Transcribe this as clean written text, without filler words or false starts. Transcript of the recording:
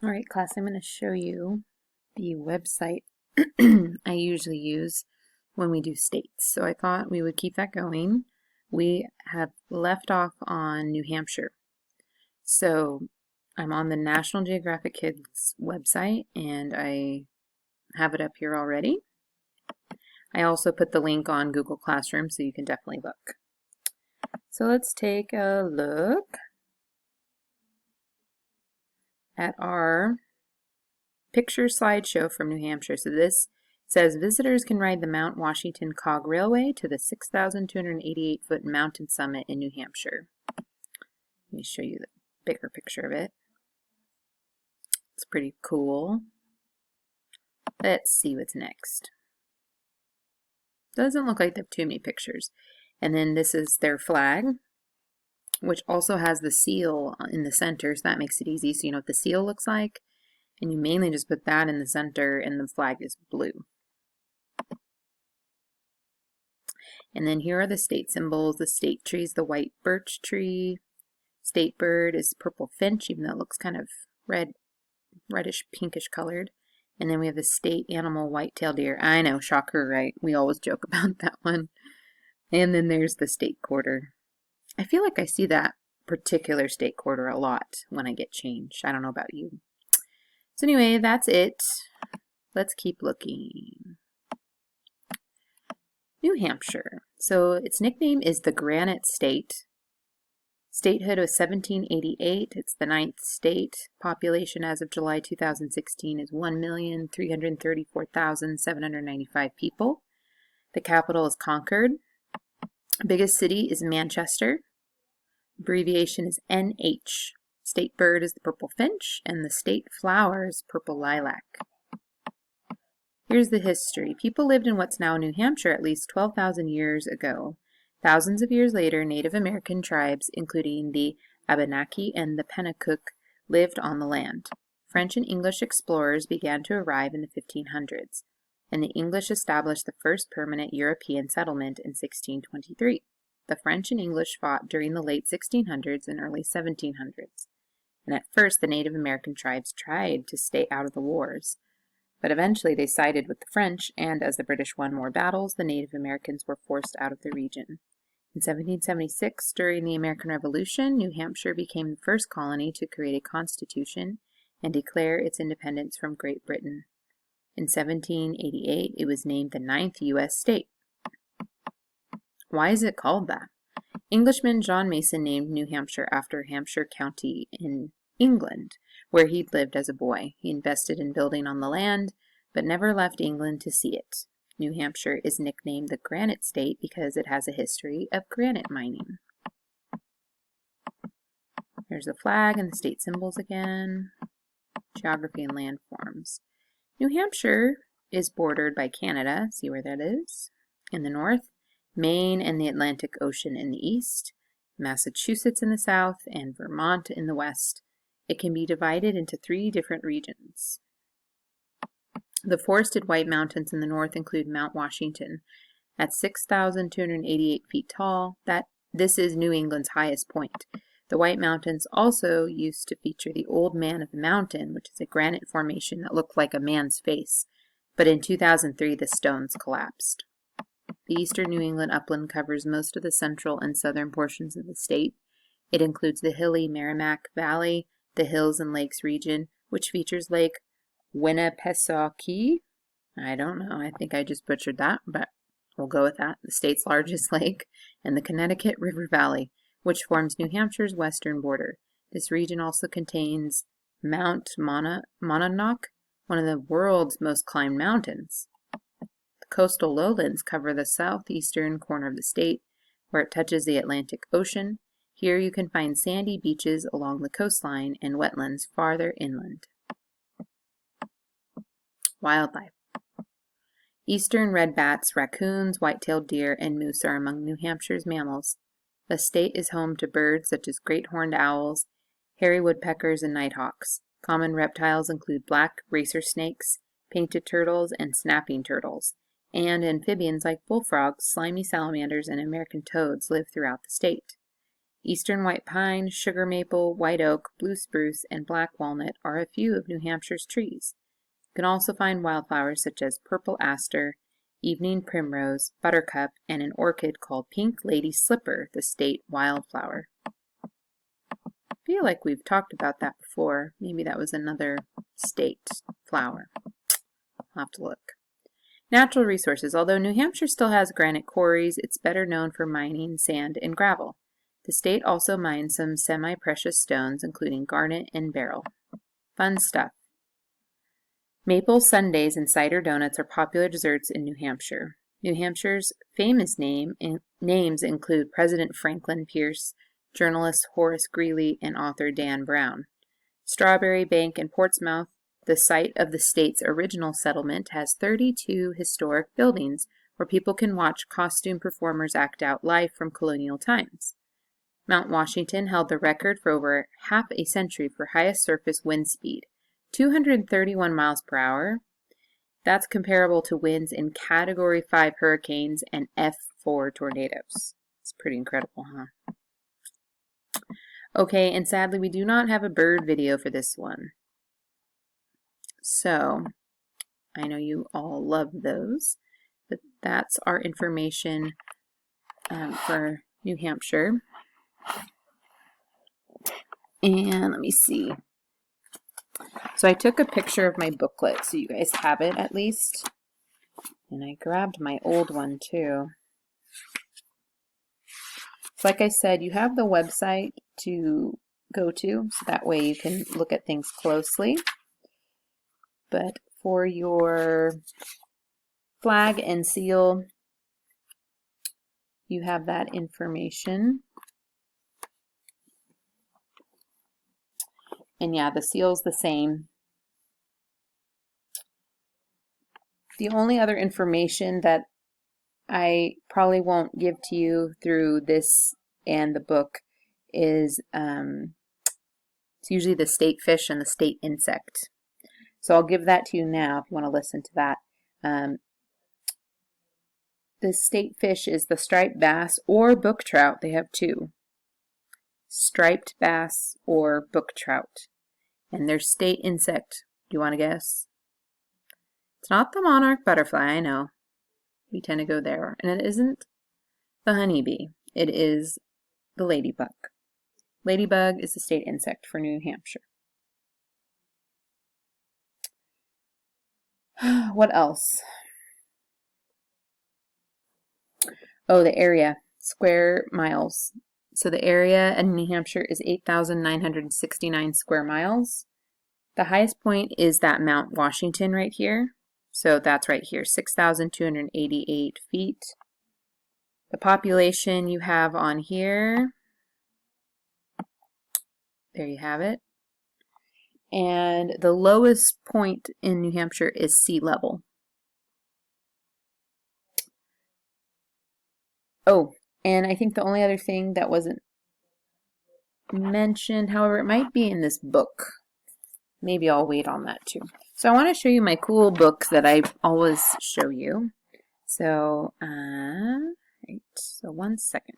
All right, class, I'm going to show you the website I usually use when we do states. So I thought we would keep that going. We have left off on New Hampshire. So I'm on the National Geographic Kids website and I have it up here already. I also put the link on Google Classroom so you can definitely look. So let's take a look at our picture slideshow from New Hampshire. So this says visitors can ride the Mount Washington Cog Railway to the 6,288-foot mountain summit in New Hampshire. Let me show you the bigger picture of it. It's pretty cool. Let's see what's next. Doesn't look like they have too many pictures. And then this is their flag, which also has the seal in the center, so that makes it easy. So you know what the seal looks like. And you mainly just put that in the center and the flag is blue. And then here are the state symbols. The state tree is the white birch tree. State bird is purple finch, even though it looks kind of reddish pinkish colored. And then we have the state animal white-tailed deer. I know, shocker, right? We always joke about that one. And then there's the state quarter. I feel like I see that particular state quarter a lot when I get change. I don't know about you. So anyway, that's it. Let's keep looking. New Hampshire. So its nickname is the Granite State. Statehood was 1788. It's the 9th state. Population as of July 2016 is 1,334,795 people. The capital is Concord. Biggest city is Manchester. Abbreviation is NH. State bird is the purple finch, and the state flower is purple lilac. Here's the history. People lived in what's now New Hampshire at least 12,000 years ago. Thousands of years later, Native American tribes, including the Abenaki and the Pennacook, lived on the land. French and English explorers began to arrive in the 1500s, and the English established the first permanent European settlement in 1623. The French and English fought during the late 1600s and early 1700s. And at first, the Native American tribes tried to stay out of the wars. But eventually they sided with the French, and as the British won more battles, the Native Americans were forced out of the region. In 1776, during the American Revolution, New Hampshire became the first colony to create a constitution and declare its independence from Great Britain. In 1788, it was named the 9th U.S. state. Why is it called that? Englishman John Mason named New Hampshire after Hampshire County in England, where he'd lived as a boy. He invested in building on the land, but never left England to see it. New Hampshire is nicknamed the Granite State because it has a history of granite mining. There's the flag and the state symbols again. Geography and landforms. New Hampshire is bordered by Canada, see where that is, in the north, Maine and the Atlantic Ocean in the east, Massachusetts in the south, and Vermont in the west. It can be divided into 3 different regions. The forested White Mountains in the north include Mount Washington at 6,288 feet tall. This is New England's highest point. The White Mountains also used to feature the Old Man of the Mountain, which is a granite formation that looked like a man's face, but in 2003 the stones collapsed. The eastern New England upland covers most of the central and southern portions of the state. It includes the hilly Merrimack Valley, the Hills and Lakes region, which features Lake Winnipesaukee. I don't know, I think I just butchered that, but we'll go with that. The state's largest lake, and the Connecticut River Valley, which forms New Hampshire's western border. This region also contains Mount Monadnock, one of the world's most climbed mountains. The coastal lowlands cover the southeastern corner of the state, where it touches the Atlantic Ocean. Here you can find sandy beaches along the coastline and wetlands farther inland. Wildlife. Eastern red bats, raccoons, white-tailed deer, and moose are among New Hampshire's mammals. The state is home to birds such as great horned owls, hairy woodpeckers, and nighthawks. Common reptiles include black racer snakes, painted turtles, and snapping turtles. And amphibians like bullfrogs, slimy salamanders, and American toads live throughout the state. Eastern white pine, sugar maple, white oak, blue spruce, and black walnut are a few of New Hampshire's trees. You can also find wildflowers such as purple aster, evening primrose, buttercup, and an orchid called pink lady slipper, the state wildflower. I feel like we've talked about that before. Maybe that was another state flower. I'll have to look. Natural resources. Although New Hampshire still has granite quarries, it's better known for mining sand and gravel. The state also mines some semi-precious stones, including garnet and beryl. Fun stuff. Maple sundaes and cider donuts are popular desserts in New Hampshire. New Hampshire's famous names include President Franklin Pierce, journalist Horace Greeley, and author Dan Brown. Strawberry Bank in Portsmouth, the site of the state's original settlement, has 32 historic buildings where people can watch costume performers act out life from colonial times. Mount Washington held the record for over half a century for highest surface wind speed, 231 miles per hour. That's comparable to winds in Category 5 hurricanes and F4 tornadoes. It's pretty incredible, huh? Okay, and sadly we do not have a bird video for this one. So, I know you all love those, but that's our information for New Hampshire. And let me see. So I took a picture of my booklet so you guys have it at least. And I grabbed my old one too. So like I said, you have the website to go to, so that way you can look at things closely. But for your flag and seal, you have that information. And yeah, the seal's the same. The only other information that I probably won't give to you through this and the book is it's usually the state fish and the state insect. So I'll give that to you now if you want to listen to that. The state fish is the striped bass or brook trout. They have two. Striped bass or brook trout. And their state insect, do you want to guess? It's not the monarch butterfly, I know. We tend to go there. And it isn't the honeybee. It is the ladybug. Ladybug is the state insect for New Hampshire. What else? Oh, the area. Square miles. So the area in New Hampshire is 8,969 square miles. The highest point is that Mount Washington right here. So that's right here, 6,288 feet. The population you have on here, there you have it. And the lowest point in New Hampshire is sea level. Oh, and I think the only other thing that wasn't mentioned, however, it might be in this book. Maybe I'll wait on that too. So I want to show you my cool books that I always show you. So, right, so 1 second.